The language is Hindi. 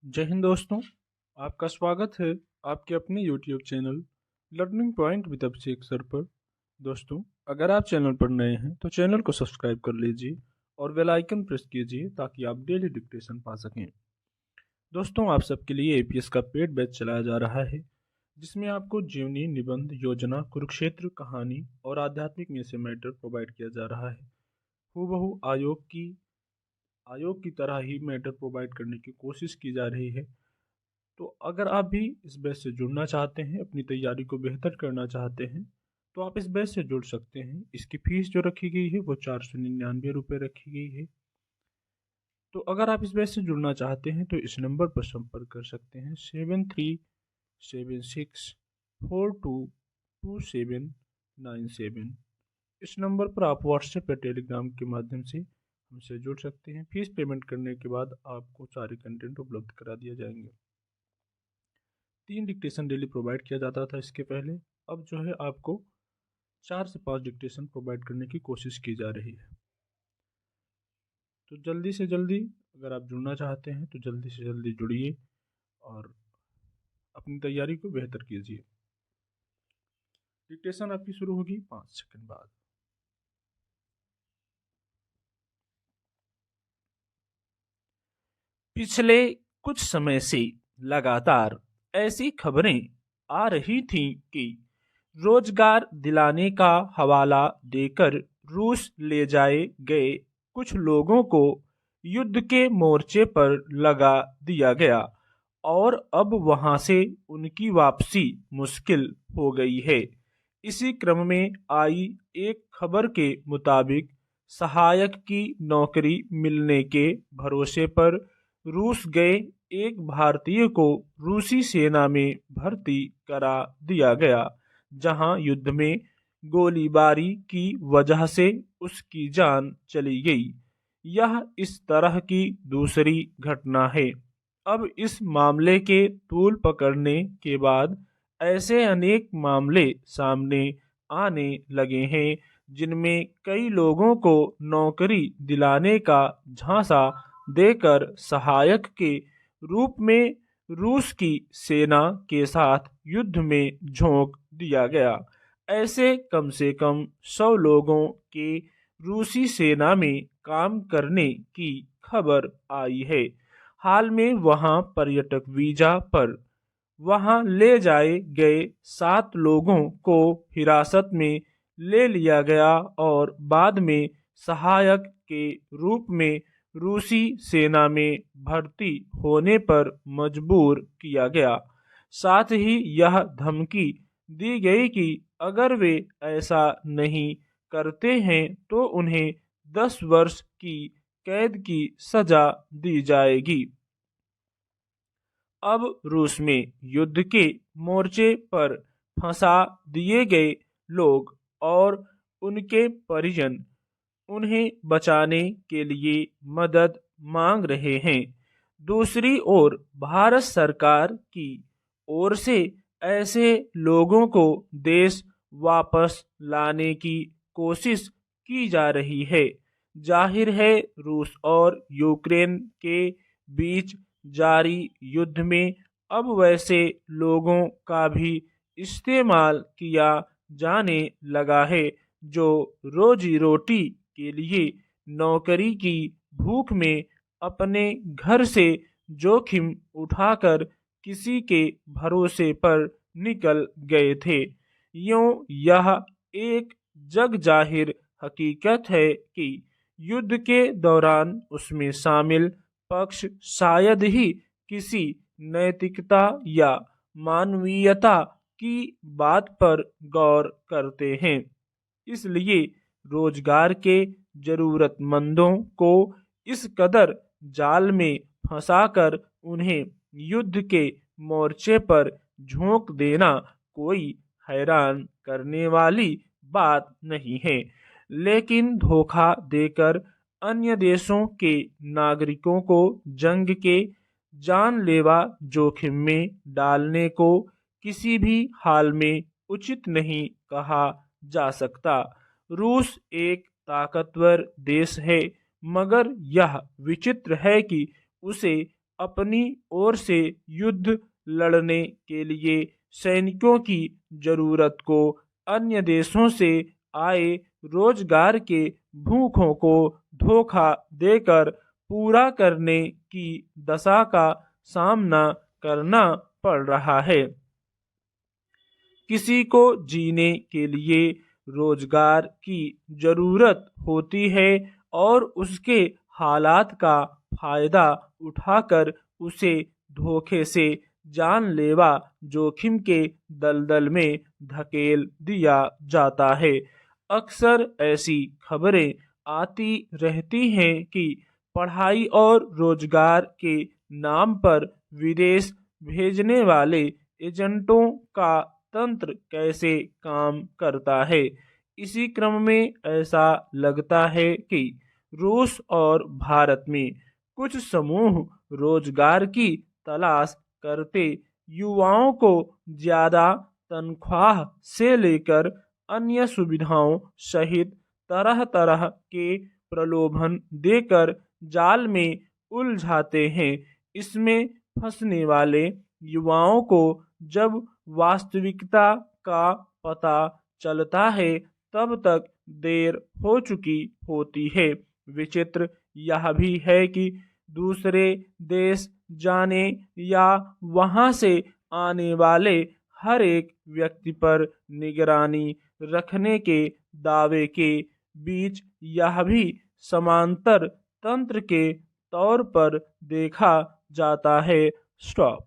जय हिंद दोस्तों। आपका स्वागत है आपके अपने YouTube channel learning point with Abhishek sir पर। दोस्तों, अगर आप चैनल पर नए हैं तो चैनल को सब्सक्राइब कर लीजिए और बेल आइकन प्रेस कीजिए ताकि आप डेली डिक्टेशन पा सकें। दोस्तों, आप सबके लिए APS का पेड बैच चलाया जा रहा है जिसमें आपको जीवनी, निबंध, योजना, कुरुक्षेत्र, कहानी और आध्यात्मिक में से मैटर प्रोवाइड किया जा रहा है। हूबहू आयोग की तरह ही मैटर प्रोवाइड करने की कोशिश की जा रही है। तो अगर आप भी इस बैच से जुड़ना चाहते हैं, अपनी तैयारी को बेहतर करना चाहते हैं, तो आप इस बैच से जुड़ सकते हैं। इसकी फीस जो रखी गई है वो 499 रुपये रखी गई है। तो अगर आप इस बैच से जुड़ना चाहते हैं तो इस नंबर पर संपर्क कर सकते हैं 7376422797। इस नंबर पर आप व्हाट्सएप या टेलीग्राम के माध्यम से हमसे जुड़ सकते हैं। फीस पेमेंट करने के बाद आपको सारे कंटेंट उपलब्ध करा दिए जाएंगे। 3 डिक्टेशन डेली प्रोवाइड किया जाता था इसके पहले। अब जो है आपको 4 से 5 डिक्टेशन प्रोवाइड करने की कोशिश की जा रही है। तो जल्दी से जल्दी अगर आप जुड़ना चाहते हैं तो जल्दी से जल्दी जुड़िए और अपनी तैयारी को बेहतर कीजिए। डिक्टेशन आपकी शुरू होगी 5 सेकंड बाद। पिछले कुछ समय से लगातार ऐसी खबरें आ रही थीं कि रोजगार दिलाने का हवाला देकर रूस ले जाए गए कुछ लोगों को युद्ध के मोर्चे पर लगा दिया गया और अब वहां से उनकी वापसी मुश्किल हो गई है। इसी क्रम में आई एक खबर के मुताबिक सहायक की नौकरी मिलने के भरोसे पर रूस गए एक भारतीय को रूसी सेना में भर्ती करा दिया गया, जहां युद्ध में गोलीबारी की वजह से उसकी जान चली गई। यह इस तरह की दूसरी घटना है। अब इस मामले के तूल पकड़ने के बाद ऐसे अनेक मामले सामने आने लगे हैं जिनमें कई लोगों को नौकरी दिलाने का झांसा देकर सहायक के रूप में रूस की सेना के साथ युद्ध में झोंक दिया गया। ऐसे कम से कम 100 लोगों के रूसी सेना में काम करने की खबर आई है। हाल में वहां पर्यटक वीजा पर वहां ले जाए गए 7 लोगों को हिरासत में ले लिया गया और बाद में सहायक के रूप में रूसी सेना में भर्ती होने पर मजबूर किया गया। साथ ही यह धमकी दी गई कि अगर वे ऐसा नहीं करते हैं तो उन्हें 10 वर्ष की कैद की सजा दी जाएगी। अब रूस में युद्ध के मोर्चे पर फंसा दिए गए लोग और उनके परिजन उन्हें बचाने के लिए मदद मांग रहे हैं। दूसरी ओर भारत सरकार की ओर से ऐसे लोगों को देश वापस लाने की कोशिश की जा रही है। जाहिर है, रूस और यूक्रेन के बीच जारी युद्ध में अब वैसे लोगों का भी इस्तेमाल किया जाने लगा है जो रोजी रोटी के लिए नौकरी की भूख में अपने घर से जोखिम उठाकर किसी के भरोसे पर निकल गए थे। यूं यह एक जग जाहिर हकीकत है कि युद्ध के दौरान उसमें शामिल पक्ष शायद ही किसी नैतिकता या मानवीयता की बात पर गौर करते हैं। इसलिए रोजगार के जरूरतमंदों को इस कदर जाल में फंसाकर उन्हें युद्ध के मोर्चे पर झोंक देना कोई हैरान करने वाली बात नहीं है। लेकिन धोखा देकर अन्य देशों के नागरिकों को जंग के जानलेवा जोखिम में डालने को किसी भी हाल में उचित नहीं कहा जा सकता। रूस एक ताकतवर देश है, मगर यह विचित्र है कि उसे अपनी ओर से युद्ध लड़ने के लिए सैनिकों की जरूरत को अन्य देशों से आए रोजगार के भूखों को धोखा देकर पूरा करने की दशा का सामना करना पड़ रहा है। किसी को जीने के लिए रोजगार की जरूरत होती है और उसके हालात का फायदा उठाकर उसे धोखे से जानलेवा जोखिम के दलदल में धकेल दिया जाता है। अक्सर ऐसी खबरें आती रहती हैं कि पढ़ाई और रोजगार के नाम पर विदेश भेजने वाले एजेंटों का तंत्र कैसे काम करता है। इसी क्रम में ऐसा लगता है कि रूस और भारत में कुछ समूह रोजगार की तलाश करते युवाओं को ज्यादा तनख्वाह से लेकर अन्य सुविधाओं सहित तरह तरह के प्रलोभन देकर जाल में उलझाते हैं। इसमें फंसने वाले युवाओं को जब वास्तविकता का पता चलता है तब तक देर हो चुकी होती है। विचित्र यह भी है कि दूसरे देश जाने या वहां से आने वाले हर एक व्यक्ति पर निगरानी रखने के दावे के बीच यह भी समांतर तंत्र के तौर पर देखा जाता है। स्टॉप।